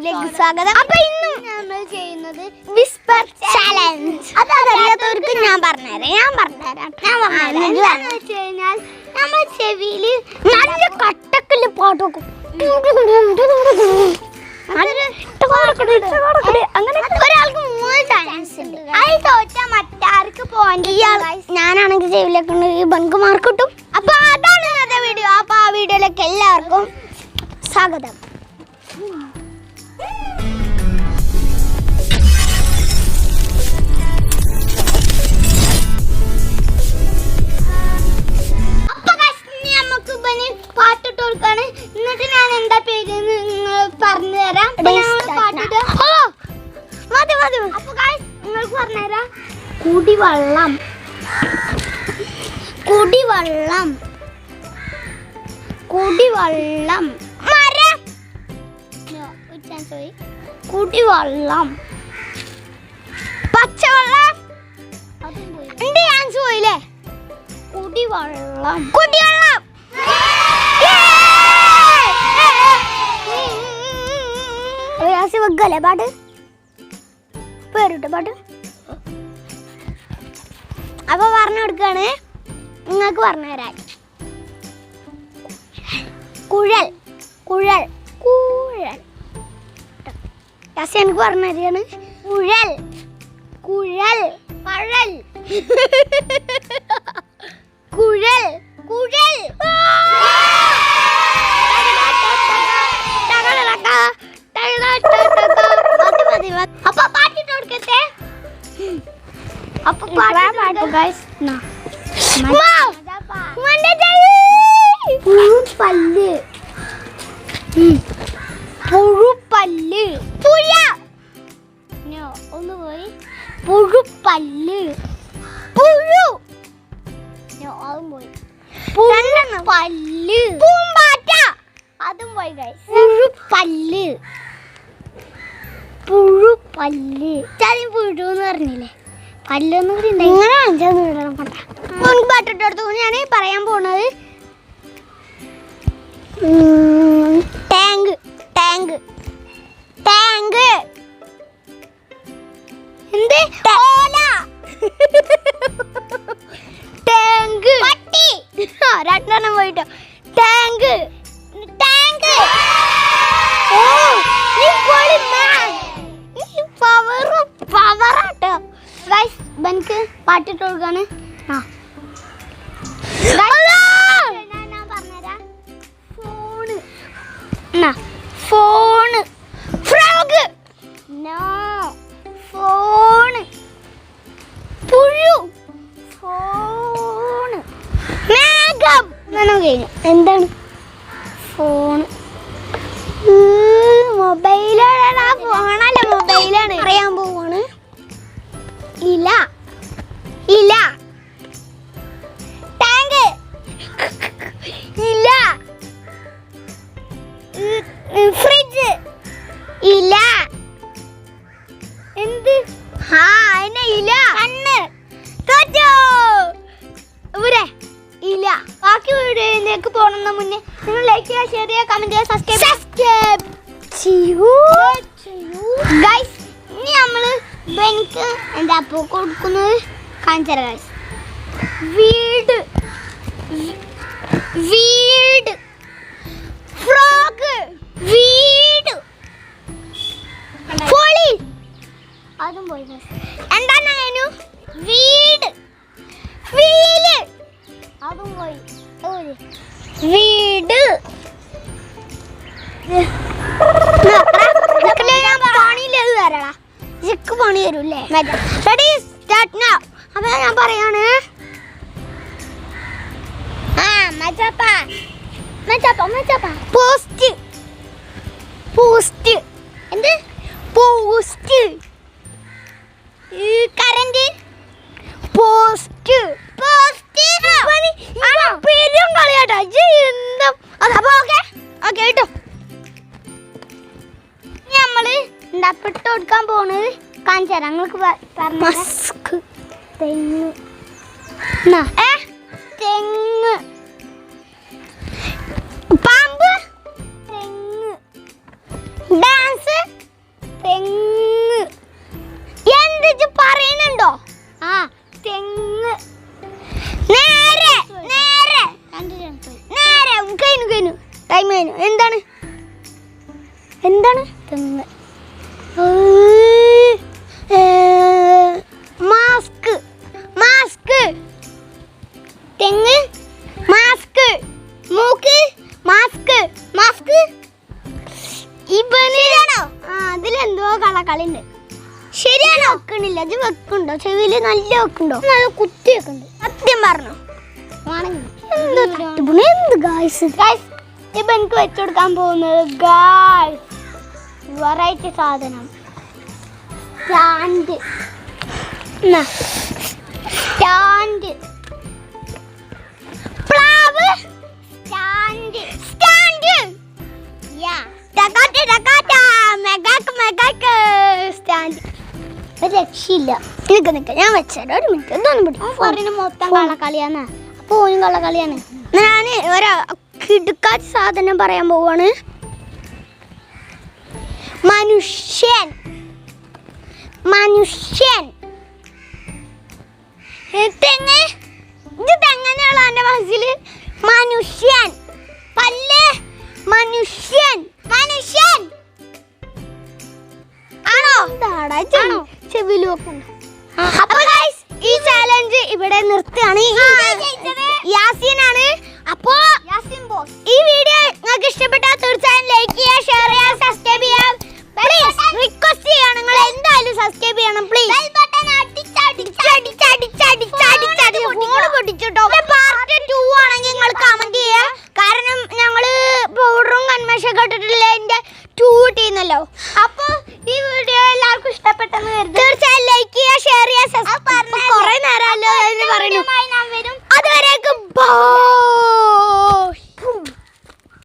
വീഡിയോയിലേക്ക് സ്വാഗതം. അപ്പൊ ഇന്നും നമ്മൾ ചെയ്യുന്നത് വിസ്പർ ചാലഞ്ച്. അതറിയാത്തവർക്ക് ഞാൻ പറഞ്ഞുതരാം. നമ്മുടെ ചെവിയില് നല്ല കട്ടക്കില് പാട്ട് വെക്കും. അങ്ങനെ ഒരാൾക്ക് 3 ചാൻസ് ഉണ്ട്. അതിൽ തോറ്റാ മറ്റാർക്ക് പോയിന്റ്. ഞാനാണെങ്കിൽ ചെവിയിലേക്ക് ബങ്ക് മാർക്ക് കിട്ടും. അപ്പൊ അതാണ് ഇന്നത്തെ വീഡിയോ. അപ്പൊ ആ വീഡിയോയിലേക്ക് എല്ലാവർക്കും സ്വാഗതം. പാട്ടിട്ട് കൊടുക്കാണ്. എന്നിട്ട് ഞാൻ എന്താ പേര് പറഞ്ഞു തരാം. അപ്പൊ നിങ്ങൾക്ക് പറഞ്ഞുതരാം. കുടിവെള്ളം മരം. ഒരു ചാൻസ് പോയി. കുടിവെള്ളം. പച്ചവെള്ളം. എന്റെ ചാൻസ് പോയില്ലേ. കുടിവെള്ളം. വെക്കല്ലേ പാട്ട് പേരിട്ട് പാട്ട്. അപ്പൊ പറഞ്ഞു കൊടുക്കാണ്. നിങ്ങൾക്ക് പറഞ്ഞു തരാൻ. കുഴൽ എനിക്ക് പറഞ്ഞു തരാണ്. കുഴൽ അപ്പൊ പാട്ടിട്ട് കൊടുക്കട്ടെ. അപ്പൊ പാട്ട് ഗൈസ്. പുഴുപ്പല്ല്. ഒന്ന് പോയി. പുഴുപ്പല്ല്. പുഴു. അതും പോയി. പല്ല്. പൂമ്പാറ്റ. അതും പോയി ഗൈസ്. പുഴുപ്പല്ല്. ചാദ്യം പുഴു എന്ന് പറഞ്ഞില്ലേ. പല്ലൊന്നും കൂടി ഇങ്ങനെ അഞ്ചാന്ന് വിടണം. പാട്ടിട്ടെടുത്തു. ഞാൻ പറയാൻ പോണത് ടാങ്ക്. എന്ത്? ഓല. ടാങ്ക്. പട്ടി. രണ്ടെണ്ണം പോയിട്ടോ. ടാങ്ക്. പവറാട്ടോ ഗൈസ്. എനിക്ക് പാട്ടിട്ട് കൊടുക്കാണ്. ഞാൻ പറഞ്ഞുതരാം. ഫോണ്. ഫ്രോഗ്. നോ. ഫോണ്. പുഴു. ഫോണ്. മേഘം. കഴിഞ്ഞു. എന്താണ് ഫോണ്? മൊബൈലാണ്. ഫോണല്ല, മൊബൈലാണ്. പറയാൻ പോവാണ്. ഇല. ടാങ്ക്. ഇല. ഫ്രിഡ്ജ്. ഇല. എന്ത്? ഇല. കണ്ണ്. തോറ്റോ. ഇവിടെ ഇല. ബാക്കി വീഡിയോയിലേക്ക് പോകുന്ന മുന്നേ നിങ്ങൾ ലൈക്ക് ചെയ്യുക, ഷെയർ ചെയ്യുക, കമന്റ് ചെയ്യുക, സബ്സ്ക്രൈബ് ചെയ്യൂ ഗൈസ്. ഇനി നമ്മള് എനിക്ക് എന്താ കൊടുക്കുന്നത് കാണിച്ചു തരാം ഗൈസ്. വീട്. ഫ്രോഗ്. വീട്. പൊളി. അതും പോയി. എന്താണ് കഴിഞ്ഞു. വീട്. വീല്. അതും പോയി. വീട്. പണി തരൂല്ലേ. Ready start now. അപ്പൊ ഞാൻ പറയാണ്. പോസ്റ്റ്. എന്ത്? പോസ്റ്റ്. കറന്റ്. പോസ്റ്റ്. പേരും കളിയാട്ടോ. ഓക്കെ കേട്ടോ. നമ്മള് എന്താ പെട്ട് കൊടുക്കാൻ പോണത് കാണിച്ചു തരാം. നിങ്ങൾക്ക് മസ്ക്. തെങ്ങ്. പാമ്പ്. തെങ്ങ്. ഡാൻസ്. എന്താണ് തെങ്ങ്? മാസ്ക് മാസ്ക് തെങ്ങ് മാസ്ക് മൂക്ക് മാസ്ക് മാസ്ക് ഇവനാണോ? അതിലെന്തോ കളക്കളിണ്ട്. ശരിയാണോ? വെക്കണില്ല. അത് വെക്കുണ്ടോ? ചെവിയില് നല്ല വെക്കുണ്ടോ? നല്ല കുത്തി വെക്കുന്നുണ്ട്. സത്യം പറഞ്ഞോ? എന്ത് ഗായ്സ് ഗായ്സ് ഇപ്പൊ എനിക്ക് വെച്ചുകൊടുക്കാൻ പോകുന്നത് ഗായ്സ് വെറൈറ്റി സാധനം സ്റ്റാൻഡ്. സ്റ്റാൻഡ് പ്ലാവ് സ്റ്റാൻഡ് സ്റ്റാൻഡ് സ്റ്റാൻഡ്. ഒരു രക്ഷയില്ല. നിക്ക ഞാൻ വെച്ചേരാ ഒരു മിനിറ്റ്. എന്തൊന്നും പിടിക്കും മൊത്തം കള്ളക്കളിയാന്ന്. അപ്പൊ ഓനും കള്ളക്കളിയാണ്. ഞാൻ ഒരു കിടുക്കാച്ച സാധനം പറയാൻ പോവാണ്. മനുഷ്യൻ മനുഷ്യൻ തെങ്ങ്. ഇത് തെങ്ങനെയുള്ള എന്റെ മനസ്സിൽ. മനുഷ്യൻ പല്ല് മനുഷ്യൻ മനുഷ്യൻ ആണോ? ആണോ? ചെവിയിൽ വെക്കുന്നു. അപ്പൊ ഗൈസ് ഈ ചാലഞ്ച് ഇവിടെ നിർത്തുകയാണ്. യാസീനാണ്. അപ്പോ ഈ വീഡിയോ നിങ്ങൾക്ക് ഇഷ്ടപ്പെട്ടാൽ തീർച്ചയായും ലൈക്ക് ചെയ്യുക, ഷെയർ ചെയ്യുക, സബ്സ്ക്രൈബ് ചെയ്യുക. പ്ലീസ് റിക്വസ്റ്റ് ചെയ്യാണ്, നിങ്ങൾ എന്തായാലും സബ്സ്ക്രൈബ് ചെയ്യണം പ്ലീസ്. ഫോൺ പൊട്ടിച്ചിട്ടോ. പാർട്ട് 2 ആണെങ്കിൽ നിങ്ങൾ കമന്റ് ചെയ്യുക. കാരണം ഞങ്ങള് പൗഡറും കൺമേഷൻ കേട്ടിട്ടില്ല, എന്റെ 2 കിട്ടിയെന്നല്ലോ. അപ്പൊ ഈ വീഡിയോ എല്ലാവർക്കും ഇഷ്ടപ്പെട്ടെന്ന് കരുതുന്നു. തീർച്ചയായും ലൈക്ക് ചെയ്യുക, ഷെയർ ചെയ്യുക, സബ്സ്ക്രൈബ്. കുറെ നേരമല്ലോ എന്ന് പറയുന്നു.